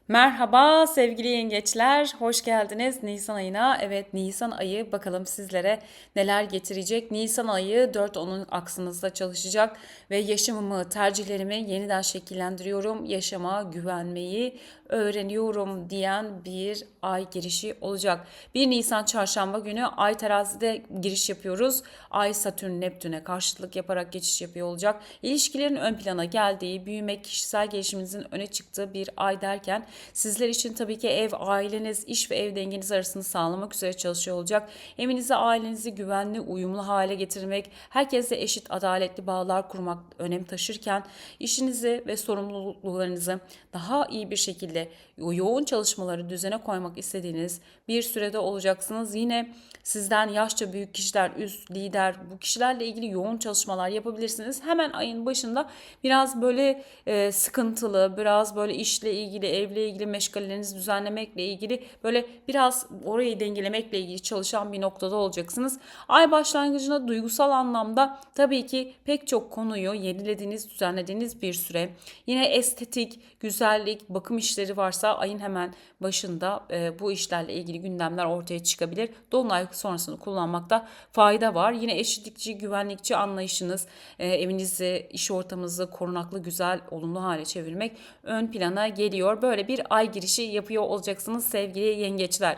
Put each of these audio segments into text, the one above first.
Merhaba sevgili yengeçler, hoş geldiniz Nisan ayına. Evet, Nisan ayı bakalım sizlere neler getirecek. Nisan ayı 4-10'un aksınızda çalışacak ve yaşamımı, tercihlerimi yeniden şekillendiriyorum. Yaşama güvenmeyi öğreniyorum diyen bir ay girişi olacak. 1 Nisan çarşamba günü Ay terazide giriş yapıyoruz. Ay Satürn Neptün'e karşıtlık yaparak geçiş yapıyor olacak. İlişkilerin ön plana geldiği, büyümek, kişisel gelişiminizin öne çıktığı bir ay derken sizler için tabii ki ev, aileniz, iş ve ev dengeniz arasını sağlamak üzere çalışıyor olacak. Evinizi, ailenizi güvenli, uyumlu hale getirmek, herkesle eşit, adaletli bağlar kurmak önem taşırken işinizi ve sorumluluklarınızı daha iyi bir şekilde yoğun çalışmaları düzene koymak istediğiniz bir sürede olacaksınız. Yine sizden yaşça büyük kişiler, üst lider, bu kişilerle ilgili yoğun çalışmalar yapabilirsiniz. Hemen ayın başında biraz böyle sıkıntılı, biraz böyle işle ilgili, evle ilgili meşgalelerinizi düzenlemekle ilgili böyle biraz orayı dengelemekle ilgili çalışan bir noktada olacaksınız. Ay başlangıcında duygusal anlamda tabii ki pek çok konuyu yenilediğiniz, düzenlediğiniz bir süre. Yine estetik, güzellik, bakım işleri varsa ayın hemen başında bu işlerle ilgili gündemler ortaya çıkabilir. Dolunay sonrasını kullanmakta fayda var. Yine eşitlikçi, güvenlikçi anlayışınız, evinizi, iş ortamınızı korunaklı, güzel, olumlu hale çevirmek ön plana geliyor. Böyle bir ay girişi yapıyor olacaksınız sevgili yengeçler.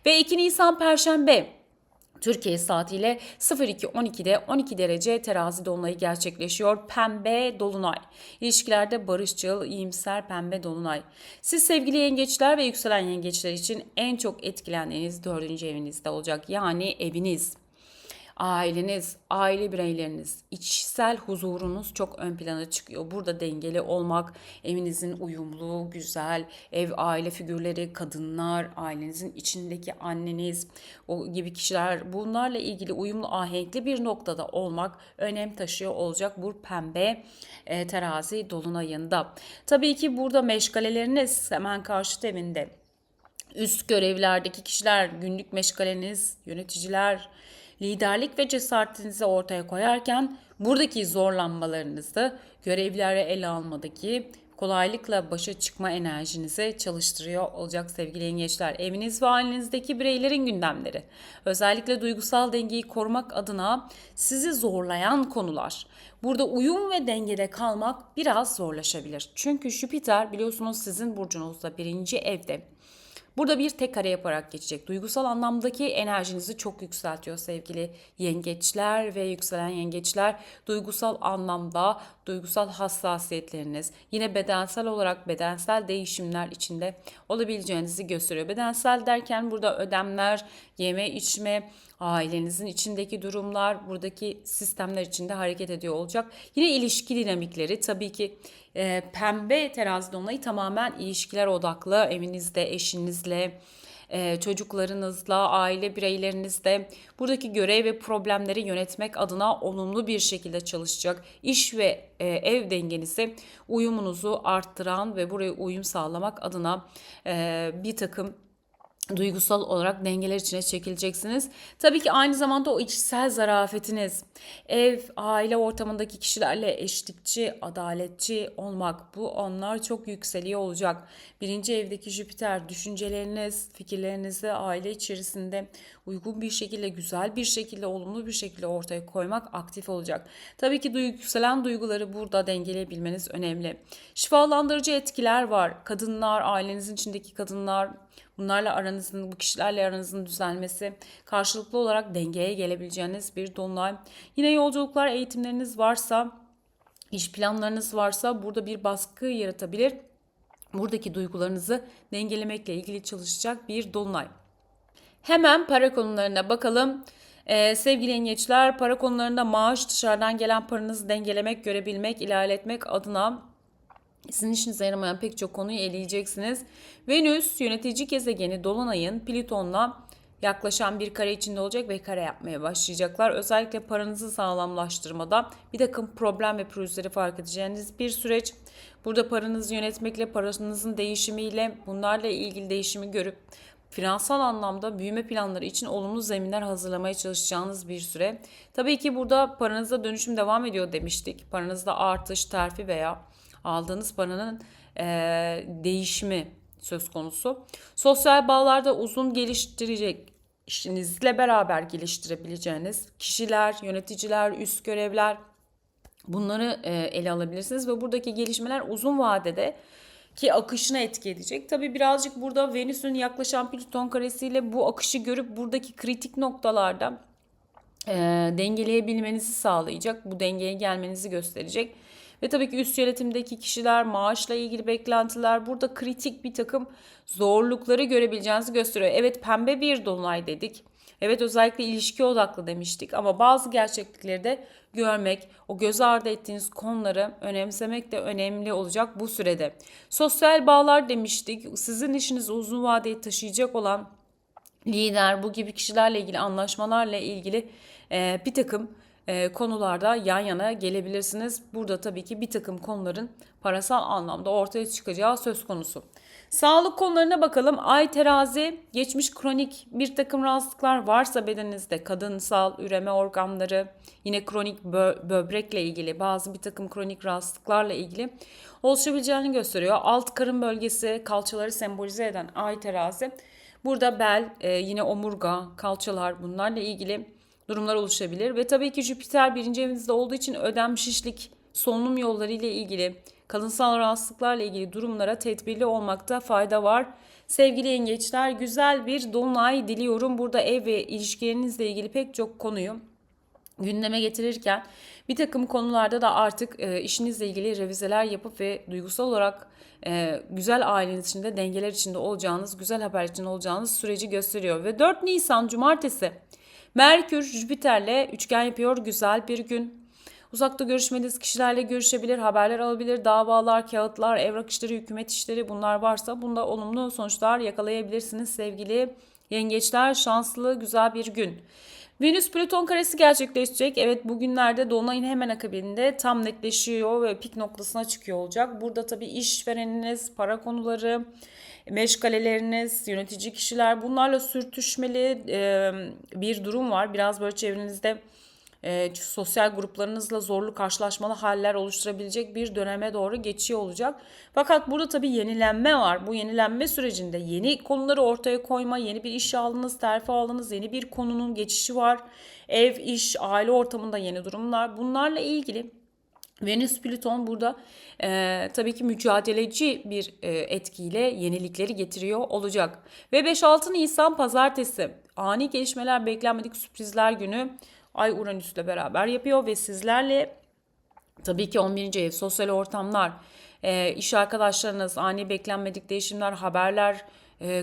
Ve 2 Nisan Perşembe. Türkiye saatiyle 02.12'de 12 derece terazi dolunayı gerçekleşiyor. Pembe dolunay. İlişkilerde barışçıl, iyimser pembe dolunay. Siz sevgili yengeçler ve yükselen yengeçler için en çok etkilendiğiniz 4. evinizde olacak. Yani eviniz. Aileniz, aile bireyleriniz, içsel huzurunuz çok ön plana çıkıyor. Burada dengeli olmak, evinizin uyumlu, güzel, ev aile figürleri, kadınlar, ailenizin içindeki anneniz, o gibi kişiler bunlarla ilgili uyumlu, ahenkli bir noktada olmak önem taşıyor olacak bu pembe terazi dolunayında. Tabii ki burada meşgaleleriniz hemen karşıt evinde. Üst görevlerdeki kişiler, günlük meşgaleniz, yöneticiler, liderlik ve cesaretinizi ortaya koyarken buradaki zorlanmalarınızı görevlere ele almadaki kolaylıkla başa çıkma enerjinizi çalıştırıyor olacak sevgili yengeçler. Eviniz ve ailenizdeki bireylerin gündemleri. Özellikle duygusal dengeyi korumak adına sizi zorlayan konular. Burada uyum ve dengede kalmak biraz zorlaşabilir. Çünkü Jüpiter biliyorsunuz sizin burcunuzda 1. evde. Burada bir tek kare yaparak geçecek. Duygusal anlamdaki enerjinizi çok yükseltiyor sevgili yengeçler ve yükselen yengeçler. Duygusal anlamda duygusal hassasiyetleriniz yine bedensel olarak bedensel değişimler içinde olabileceğinizi gösteriyor. Bedensel derken burada ödemler, yeme içme, ailenizin içindeki durumlar buradaki sistemler içinde hareket ediyor olacak. Yine ilişki dinamikleri tabii ki pembe terazi dolunayı tamamen ilişkiler odaklı. Evinizde, eşinizle, çocuklarınızla, aile bireylerinizle buradaki görev ve problemleri yönetmek adına olumlu bir şekilde çalışacak. İş ve ev dengenizi, uyumunuzu arttıran ve buraya uyum sağlamak adına bir takım duygusal olarak dengeler içine çekileceksiniz. Tabii ki aynı zamanda o içsel zarafetiniz, ev, aile ortamındaki kişilerle eşlikçi, adaletçi olmak bu onlar çok yükseliyor olacak. 1. evdeki Jüpiter düşünceleriniz, fikirlerinizi aile içerisinde uygun bir şekilde, güzel bir şekilde, olumlu bir şekilde ortaya koymak aktif olacak. Tabii ki yükselen duyguları burada dengeleyebilmeniz önemli. Şifalandırıcı etkiler var. Kadınlar, ailenizin içindeki kadınlar, bunlarla aranızın, bu kişilerle aranızın düzelmesi, karşılıklı olarak dengeye gelebileceğiniz bir dolunay. Yine yolculuklar, eğitimleriniz varsa, iş planlarınız varsa burada bir baskı yaratabilir. Buradaki duygularınızı dengelemekle ilgili çalışacak bir dolunay. Hemen para konularına bakalım. Sevgili yengeçler, para konularında maaş, dışarıdan gelen paranızı dengelemek, görebilmek, ilerletmek adına sizin işinize yaramayan pek çok konuyu eleyeceksiniz. Venüs yönetici gezegeni Dolunay'ın Plüton'la yaklaşan bir kare içinde olacak ve kare yapmaya başlayacaklar. Özellikle paranızı sağlamlaştırmada bir takım problem ve pürüzleri fark edeceğiniz bir süreç. Burada paranızı yönetmekle, paranızın değişimiyle, bunlarla ilgili değişimi görüp finansal anlamda büyüme planları için olumlu zeminler hazırlamaya çalışacağınız bir süre. Tabii ki burada paranızda dönüşüm devam ediyor demiştik. Paranızda artış, terfi veya aldığınız paranın değişimi söz konusu. Sosyal bağlarda uzun geliştirecek, işinizle beraber geliştirebileceğiniz kişiler, yöneticiler, üst görevler, bunları ele alabilirsiniz ve buradaki gelişmeler uzun vadede ki akışına etki edecek. Tabii birazcık burada Venüs'ün yaklaşan Plüton karesiyle bu akışı görüp buradaki kritik noktalarda dengeleyebilmenizi sağlayacak. Bu dengeye gelmenizi gösterecek. Ve tabii ki üst yönetimdeki kişiler, maaşla ilgili beklentiler, burada kritik bir takım zorlukları görebileceğinizi gösteriyor. Evet, pembe bir dolunay dedik. Evet, özellikle ilişki odaklı demiştik ama bazı gerçeklikleri de görmek, o göz ardı ettiğiniz konuları önemsemek de önemli olacak bu sürede. Sosyal bağlar demiştik. Sizin işinizi uzun vadeye taşıyacak olan lider, bu gibi kişilerle ilgili anlaşmalarla ilgili bir takım konularda yan yana gelebilirsiniz. Burada tabii ki bir takım konuların parasal anlamda ortaya çıkacağı söz konusu. Sağlık konularına bakalım. Ay terazi, geçmiş kronik bir takım rahatsızlıklar varsa bedeninizde, kadınsal üreme organları, yine kronik böbrekle ilgili bazı bir takım kronik rahatsızlıklarla ilgili oluşabileceğini gösteriyor. Alt karın bölgesi, kalçaları sembolize eden ay terazi. Burada bel, yine omurga, kalçalar, bunlarla ilgili durumlar oluşabilir. Ve tabii ki Jüpiter birinci evinizde olduğu için ödem, şişlik, solunum yolları ile ilgili, kalınsal rahatsızlıklarla ilgili durumlara tedbirli olmakta fayda var. Sevgili yengeçler, güzel bir dolunay diliyorum. Burada ev ve ilişkilerinizle ilgili pek çok konuyu gündeme getirirken bir takım konularda da artık işinizle ilgili revizeler yapıp ve duygusal olarak güzel aileniz içinde, dengeler içinde olacağınız, güzel haber için olacağınız süreci gösteriyor. Ve 4 Nisan Cumartesi Merkür Jüpiter'le üçgen yapıyor, güzel bir gün. Uzakta görüşmediğiniz kişilerle görüşebilir, haberler alabilir, davalar, kağıtlar, evrak işleri, hükümet işleri, bunlar varsa bunda olumlu sonuçlar yakalayabilirsiniz sevgili yengeçler. Şanslı, güzel bir gün. Venüs Plüton karesi gerçekleşecek. Evet, bugünlerde dolunayın hemen akabinde tam netleşiyor ve pik noktasına çıkıyor olacak. Burada tabii işvereniniz, para konuları, meşgaleleriniz, yönetici kişiler, bunlarla sürtüşmeli bir durum var. Biraz böyle çevrenizde sosyal gruplarınızla zorlu karşılaşmalı haller oluşturabilecek bir döneme doğru geçiyor olacak. Fakat burada tabii yenilenme var. Bu yenilenme sürecinde yeni konuları ortaya koyma, yeni bir iş aldınız, terfi aldınız, yeni bir konunun geçişi var. Ev, iş, aile ortamında yeni durumlar. Bunlarla ilgili Venüs Plüton burada tabii ki mücadeleci bir etkiyle yenilikleri getiriyor olacak. Ve 5-6 Nisan Pazartesi ani gelişmeler, beklenmedik sürprizler günü Ay Uranüs'le beraber yapıyor ve sizlerle tabii ki 11. ev, sosyal ortamlar, iş arkadaşlarınız, ani beklenmedik değişimler, haberler,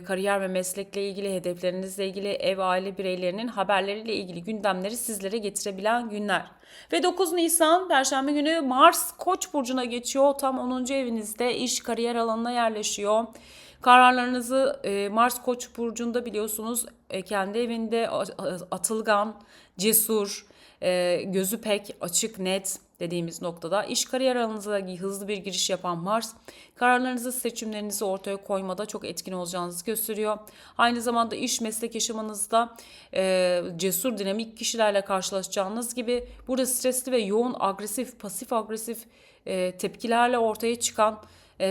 kariyer ve meslekle ilgili, hedeflerinizle ilgili, ev, aile bireylerinin haberleriyle ilgili gündemleri sizlere getirebilen günler. Ve 9 Nisan Perşembe günü Mars Koç burcuna geçiyor. Tam 10. evinizde iş, kariyer alanına yerleşiyor. Kararlarınızı Mars Koç burcunda biliyorsunuz kendi evinde atılgan, cesur, gözü pek açık, net dediğimiz noktada iş kariyer alanınıza hızlı bir giriş yapan Mars, kararlarınızı, seçimlerinizi ortaya koymada çok etkin olacağınızı gösteriyor. Aynı zamanda iş, meslek yaşamınızda cesur, dinamik kişilerle karşılaşacağınız gibi burada stresli ve yoğun, agresif, pasif agresif tepkilerle ortaya çıkan,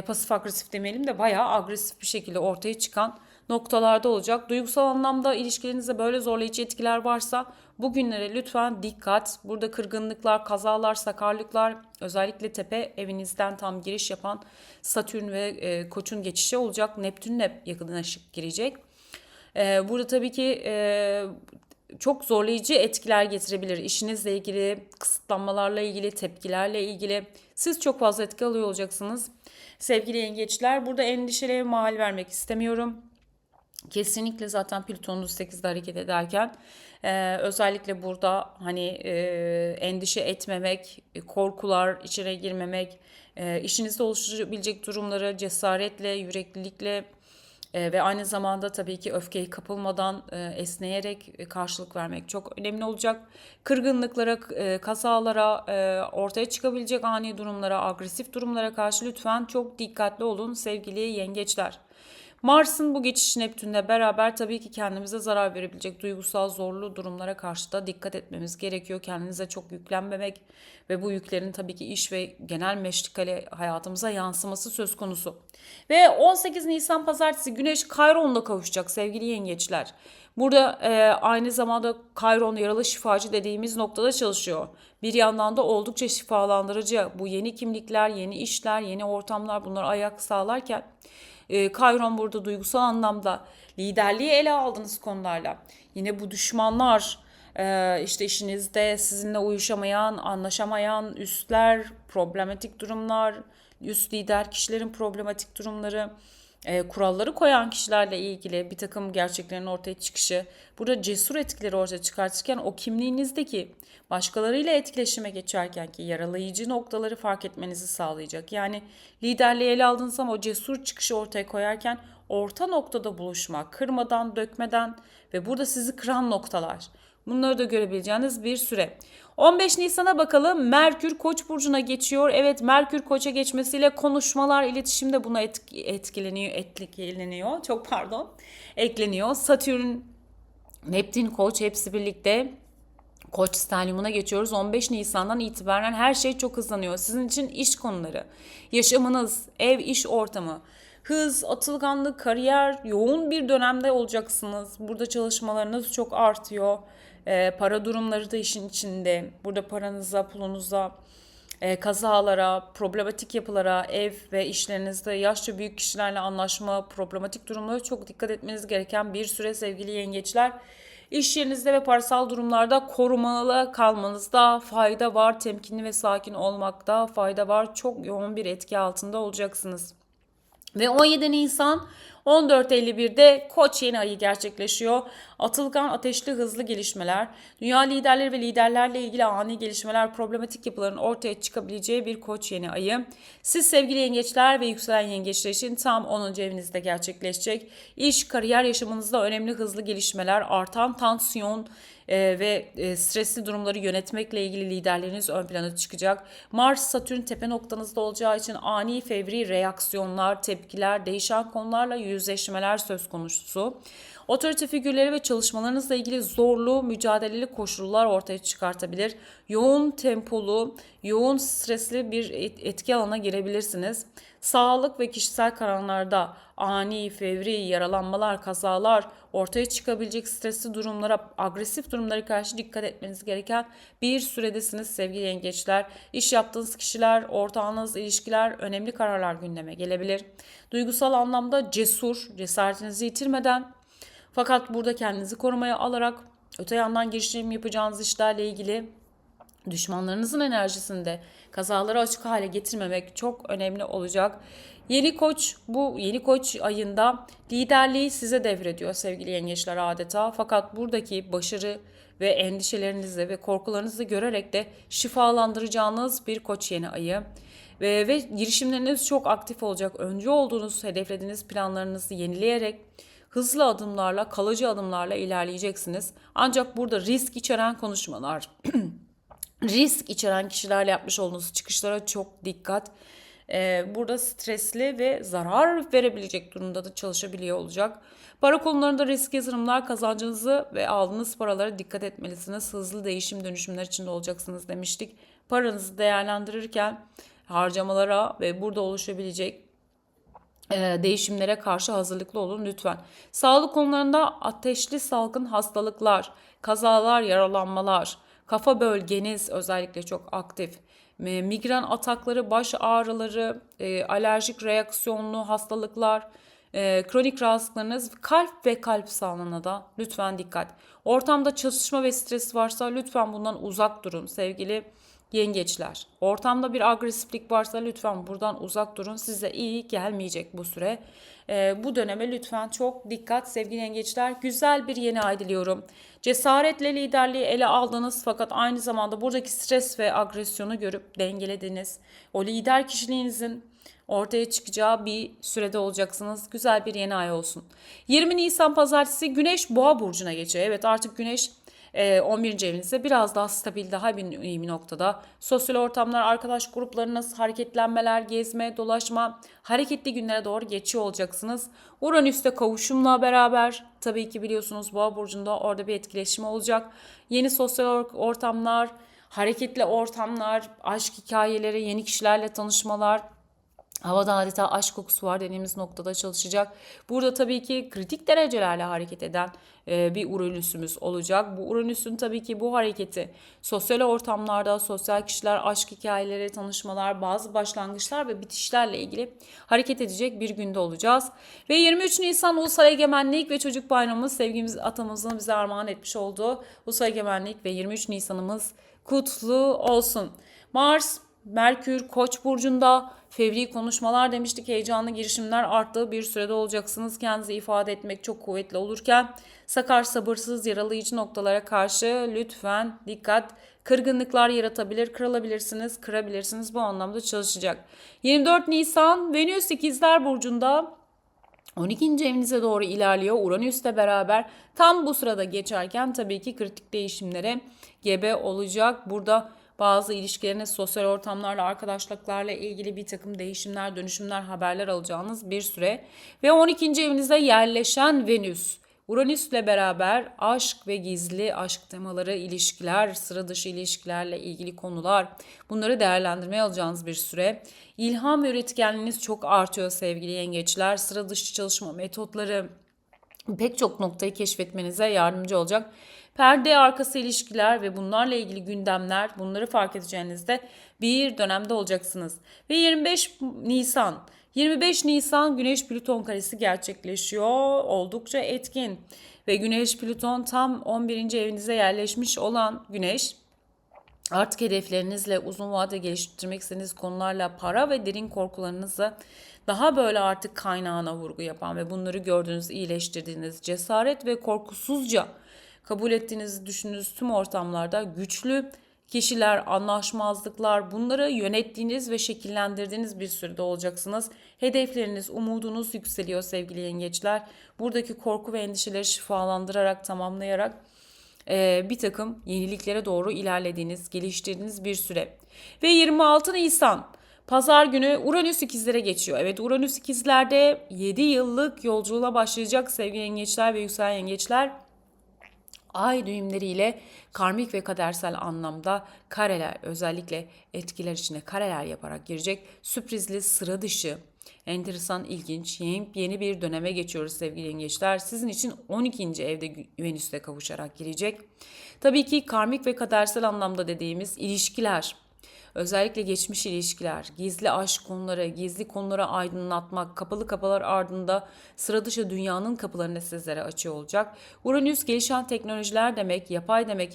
pasif agresif demeyelim de bayağı agresif bir şekilde ortaya çıkan noktalarda olacak. Duygusal anlamda ilişkilerinizde böyle zorlayıcı etkiler varsa bugünlere lütfen dikkat. Burada kırgınlıklar, kazalar, sakarlıklar, özellikle tepe evinizden tam giriş yapan Satürn ve Koç'un geçişi olacak. Neptün'le yakınlaşıp girecek. Burada tabii ki çok zorlayıcı etkiler getirebilir. İşinizle ilgili, kısıtlanmalarla ilgili, tepkilerle ilgili. Siz çok fazla etki alıyor olacaksınız. Sevgili yengeçler, burada endişelere mal vermek istemiyorum. Kesinlikle zaten Plüton'un 8'de hareket ederken özellikle burada hani endişe etmemek, korkular içine girmemek, işinizde oluşabilecek durumları cesaretle, yüreklilikle ve aynı zamanda tabii ki öfkeye kapılmadan esneyerek karşılık vermek çok önemli olacak. Kırgınlıklara, kazalara, ortaya çıkabilecek ani durumlara, agresif durumlara karşı lütfen çok dikkatli olun sevgili yengeçler. Mars'ın bu geçişi Neptün'le beraber tabii ki kendimize zarar verebilecek duygusal zorlu durumlara karşı da dikkat etmemiz gerekiyor. Kendinize çok yüklenmemek ve bu yüklerin tabii ki iş ve genel meşgale hayatımıza yansıması söz konusu. Ve 18 Nisan Pazartesi Güneş Kayron'la kavuşacak sevgili yengeçler. Burada aynı zamanda Kayron yaralı şifacı dediğimiz noktada çalışıyor. Bir yandan da oldukça şifalandırıcı bu yeni kimlikler, yeni işler, yeni ortamlar bunlar ayak sağlarken Kayron burada duygusal anlamda liderliği ele aldığınız konularla. Yine bu düşmanlar, işte işinizde sizinle uyuşamayan, anlaşamayan üstler, problematik durumlar, üst lider kişilerin problematik durumları, kuralları koyan kişilerle ilgili bir takım gerçeklerin ortaya çıkışı, burada cesur etkileri ortaya çıkartırken o kimliğinizdeki başkalarıyla etkileşime geçerken ki yaralayıcı noktaları fark etmenizi sağlayacak. Yani liderliği ele aldığınız zaman o cesur çıkışı ortaya koyarken orta noktada buluşmak, kırmadan, dökmeden ve burada sizi kıran noktalar. Bunları da görebileceğiniz bir süre. 15 Nisan'a bakalım. Merkür Koç burcuna geçiyor. Evet, Merkür Koç'a geçmesiyle konuşmalar, iletişim de buna etkileniyor. Çok pardon. Ekleniyor. Satürn, Neptün Koç hepsi birlikte Koç stelyumuna geçiyoruz. 15 Nisan'dan itibaren her şey çok hızlanıyor. Sizin için iş konuları, yaşamınız, ev, iş ortamı, hız, atılganlık, kariyer, yoğun bir dönemde olacaksınız. Burada çalışmalarınız çok artıyor. Para durumları da işin içinde. Burada paranıza, pulunuza, kazalara, problematik yapılara, ev ve işlerinizde yaşça büyük kişilerle anlaşma, problematik durumlara çok dikkat etmeniz gereken bir süre sevgili yengeçler. İş yerinizde ve parasal durumlarda korumalı kalmanızda fayda var. Temkinli ve sakin olmakta fayda var. Çok yoğun bir etki altında olacaksınız. Ve 17 Nisan 14.51'de Koç yeni ayı gerçekleşiyor. Atılgan, ateşli, hızlı gelişmeler, dünya liderleri ve liderlerle ilgili ani gelişmeler, problematik yapıların ortaya çıkabileceği bir Koç yeni ayı. Siz sevgili yengeçler ve yükselen yengeçler için tam 10. evinizde gerçekleşecek. İş, kariyer yaşamınızda önemli hızlı gelişmeler, artan tansiyon, ve stresli durumları yönetmekle ilgili liderleriniz ön plana çıkacak. Mars, Satürn tepe noktanızda olacağı için ani fevri reaksiyonlar, tepkiler, değişen konularla yüzleşmeler söz konusu. Otorite figürleri ve çalışmalarınızla ilgili zorlu, mücadeleli koşullar ortaya çıkartabilir. Yoğun tempolu, yoğun stresli bir etki alanına girebilirsiniz. Sağlık ve kişisel kararlarda ani, fevri yaralanmalar, kazalar, ortaya çıkabilecek stresli durumlara, agresif durumlara karşı dikkat etmeniz gereken bir süredesiniz sevgili yengeçler. İş yaptığınız kişiler, ortağınız, ilişkiler, önemli kararlar gündeme gelebilir. Duygusal anlamda cesur, cesaretinizi yitirmeden fakat burada kendinizi korumaya alarak öte yandan girişim yapacağınız işlerle ilgili düşmanlarınızın enerjisinde kazaları açık hale getirmemek çok önemli olacak. Yeni koç bu yeni koç ayında liderliği size devrediyor sevgili yengeçler adeta. Fakat buradaki başarı ve endişelerinizi ve korkularınızı görerek de şifalandıracağınız bir koç yeni ayı. Ve girişimleriniz çok aktif olacak. Öncü olduğunuz, hedeflediğiniz planlarınızı yenileyerek hızlı adımlarla, kalıcı adımlarla ilerleyeceksiniz. Ancak burada risk içeren konuşmalar, risk içeren kişilerle yapmış olduğunuz çıkışlara çok dikkat. Burada stresli ve zarar verebilecek durumda da çalışabiliyor olacak. Para konularında risk yatırımlar kazancınızı ve aldığınız paralara dikkat etmelisiniz. Hızlı değişim dönüşümler içinde olacaksınız demiştik. Paranızı değerlendirirken harcamalara ve burada oluşabilecek değişimlere karşı hazırlıklı olun lütfen. Sağlık konularında ateşli salgın hastalıklar, kazalar, yaralanmalar, kafa bölgeniz özellikle çok aktif. Migren atakları, baş ağrıları, alerjik reaksiyonlu hastalıklar, kronik rahatsızlıklarınız, kalp ve kalp sağlığına da lütfen dikkat. Ortamda çatışma ve stres varsa lütfen bundan uzak durun sevgili yengeçler. Ortamda bir agresiflik varsa lütfen buradan uzak durun. Size iyi gelmeyecek bu süre. Bu döneme lütfen çok dikkat sevgili yengeçler. Güzel bir yeni ay diliyorum. Cesaretle liderliği ele aldınız fakat aynı zamanda buradaki stres ve agresyonu görüp dengelediniz. O lider kişiliğinizin ortaya çıkacağı bir sürede olacaksınız. Güzel bir yeni ay olsun. 20 Nisan Pazartesi Güneş Boğa burcuna geçiyor. Evet, artık Güneş 11. evinizde biraz daha stabil, daha iyi bir noktada. Sosyal ortamlar, arkadaş gruplarınız, hareketlenmeler, gezme, dolaşma, hareketli günlere doğru geçiyor olacaksınız. Uranüs'te kavuşumla beraber tabii ki biliyorsunuz Boğa burcunda orada bir etkileşim olacak. Yeni sosyal ortamlar, hareketli ortamlar, aşk hikayeleri, yeni kişilerle tanışmalar, havada adeta aşk kokusu var dediğimiz noktada çalışacak. Burada tabii ki kritik derecelerle hareket eden bir Uranüs'ümüz olacak. Bu Uranüs'ün tabii ki bu hareketi sosyal ortamlarda, sosyal kişiler, aşk hikayeleri, tanışmalar, bazı başlangıçlar ve bitişlerle ilgili hareket edecek bir günde olacağız. Ve 23 Nisan Ulusal Egemenlik ve Çocuk Bayramımız, sevgimiz atamızın bize armağan etmiş olduğu Ulusal Egemenlik ve 23 Nisan'ımız kutlu olsun. Mars, Merkür Koç burcunda, fevri konuşmalar demiştik, heyecanlı girişimler arttığı bir sürede olacaksınız. Kendinizi ifade etmek çok kuvvetli olurken sakar, sabırsız, yaralayıcı noktalara karşı lütfen dikkat. Kırgınlıklar yaratabilir, kırılabilirsiniz, kırabilirsiniz, bu anlamda çalışacak. 24 Nisan Venüs İkizler burcunda 12. evinize doğru ilerliyor. Uranüs'le beraber tam bu sırada geçerken tabii ki kritik değişimlere gebe olacak. Burada bazı ilişkileriniz, sosyal ortamlarla, arkadaşlıklarla ilgili bir takım değişimler, dönüşümler, haberler alacağınız bir süre. Ve 12. evinizde yerleşen Venüs, Uranüs'le beraber aşk ve gizli aşk temaları, ilişkiler, sıra dışı ilişkilerle ilgili konular, bunları değerlendirmeye alacağınız bir süre. İlham ve üretkenliğiniz çok artıyor sevgili yengeçler. Sıra dışı çalışma metotları pek çok noktayı keşfetmenize yardımcı olacak. Perde arkası ilişkiler ve bunlarla ilgili gündemler, bunları fark edeceğinizde bir dönemde olacaksınız. Ve 25 Nisan Güneş Plüton karesi gerçekleşiyor. Oldukça etkin ve Güneş Plüton tam 11. evinize yerleşmiş olan Güneş, artık hedeflerinizle, uzun vade geliştirmek istediğiniz konularla, para ve derin korkularınızla daha böyle artık kaynağına vurgu yapan ve bunları gördüğünüz, iyileştirdiğiniz, cesaret ve korkusuzca kabul ettiğinizi düşündüğünüz tüm ortamlarda güçlü kişiler, anlaşmazlıklar, bunları yönettiğiniz ve şekillendirdiğiniz bir sürede olacaksınız. Hedefleriniz, umudunuz yükseliyor sevgili yengeçler. Buradaki korku ve endişeleri şifalandırarak, tamamlayarak bir takım yeniliklere doğru ilerlediğiniz, geliştirdiğiniz bir süre. Ve 26 Nisan Pazar günü Uranüs ikizlere geçiyor. Evet, Uranüs ikizlerde 7 yıllık yolculuğa başlayacak sevgili yengeçler ve yükselen yengeçler. Ay düğümleriyle karmik ve kadersel anlamda kareler, özellikle etkiler içine kareler yaparak girecek. Sürprizli, sıra dışı, enteresan, ilginç, yeni bir döneme geçiyoruz sevgili yengeçler. Sizin için 12. evde Venüs'te kavuşarak girecek. Tabii ki karmik ve kadersel anlamda dediğimiz ilişkiler, özellikle geçmiş ilişkiler, gizli aşk konuları, gizli konuları aydınlatmak, kapalı kapılar ardında sıra dışı dünyanın kapılarını sizlere açıyor olacak. Uranüs gelişen teknolojiler demek,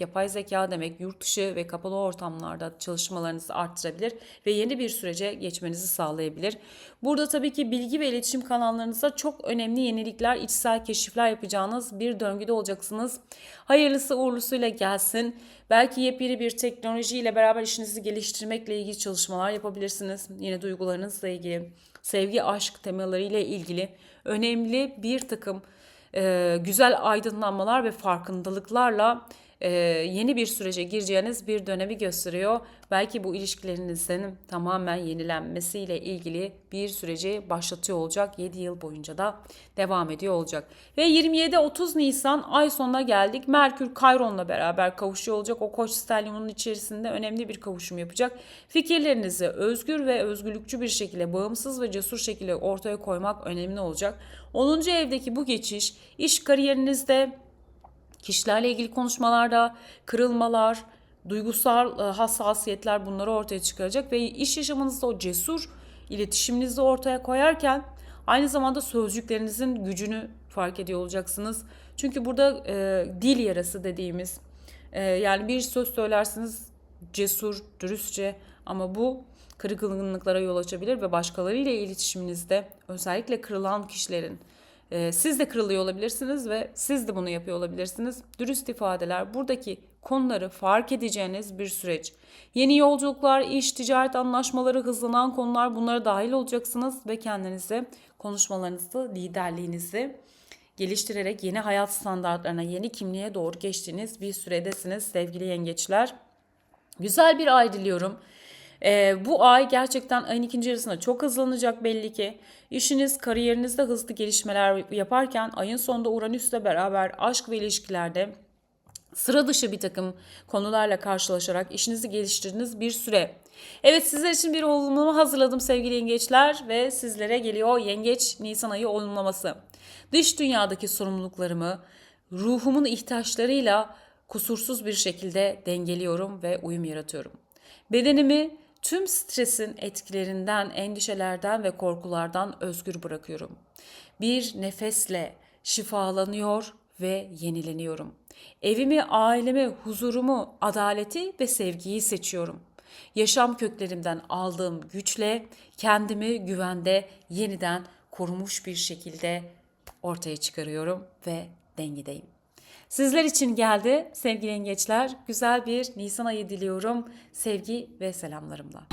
yapay zeka demek, yurt dışı ve kapalı ortamlarda çalışmalarınızı arttırabilir ve yeni bir sürece geçmenizi sağlayabilir. Burada tabii ki bilgi ve iletişim kanallarınızda çok önemli yenilikler, içsel keşifler yapacağınız bir döngüde olacaksınız. Hayırlısı uğurlusuyla gelsin. Belki yepyeni bir teknolojiyle beraber işinizi geliştirmekle ilgili çalışmalar yapabilirsiniz. Yine duygularınızla ilgili, sevgi, aşk temalarıyla ilgili önemli bir takım güzel aydınlanmalar ve farkındalıklarla yeni bir sürece gireceğiniz bir dönemi gösteriyor. Belki bu ilişkilerinizin tamamen yenilenmesiyle ilgili bir süreci başlatıyor olacak. 7 yıl boyunca da devam ediyor olacak. Ve 27-30 Nisan ay sonuna geldik. Merkür Chiron'la beraber kavuşuyor olacak. O Koç stelyumunun içerisinde önemli bir kavuşum yapacak. Fikirlerinizi özgür ve özgürlükçü bir şekilde, bağımsız ve cesur şekilde ortaya koymak önemli olacak. 10. evdeki bu geçiş iş kariyerinizde, kişilerle ilgili konuşmalarda kırılmalar, duygusal hassasiyetler, bunları ortaya çıkaracak ve iş yaşamınızda o cesur iletişiminizi ortaya koyarken aynı zamanda sözcüklerinizin gücünü fark ediyor olacaksınız. Çünkü burada dil yarası dediğimiz, yani bir söz söylersiniz cesur, dürüstçe, ama bu kırgınlıklara yol açabilir ve başkalarıyla iletişiminizde, özellikle kırılan kişilerin, siz de kırılıyor olabilirsiniz ve siz de bunu yapıyor olabilirsiniz. Dürüst ifadeler, buradaki konuları fark edeceğiniz bir süreç. Yeni yolculuklar, iş, ticaret anlaşmaları, hızlanan konular, bunlara dahil olacaksınız ve kendinize, konuşmalarınızı, liderliğinizi geliştirerek yeni hayat standartlarına, yeni kimliğe doğru geçtiğiniz bir süredesiniz sevgili yengeçler. Güzel bir ay diliyorum. Bu ay gerçekten ayın ikinci yarısında çok hızlanacak belli ki. İşiniz, kariyerinizde hızlı gelişmeler yaparken ayın sonunda Uranüs'le beraber aşk ve ilişkilerde sıra dışı bir takım konularla karşılaşarak işinizi geliştirdiğiniz bir süre. Evet, sizler için bir olumlama hazırladım sevgili yengeçler ve sizlere geliyor Yengeç Nisan ayı olumlaması. Dış dünyadaki sorumluluklarımı ruhumun ihtiyaçlarıyla kusursuz bir şekilde dengeliyorum ve uyum yaratıyorum. Bedenimi tüm stresin etkilerinden, endişelerden ve korkulardan özgür bırakıyorum. Bir nefesle şifalanıyor ve yenileniyorum. Evimi, ailemi, huzurumu, adaleti ve sevgiyi seçiyorum. Yaşam köklerimden aldığım güçle kendimi güvende yeniden korumuş bir şekilde ortaya çıkarıyorum ve dengedeyim. Sizler için geldi sevgili yengeçler. Güzel bir Nisan ayı diliyorum. Sevgi ve selamlarımla.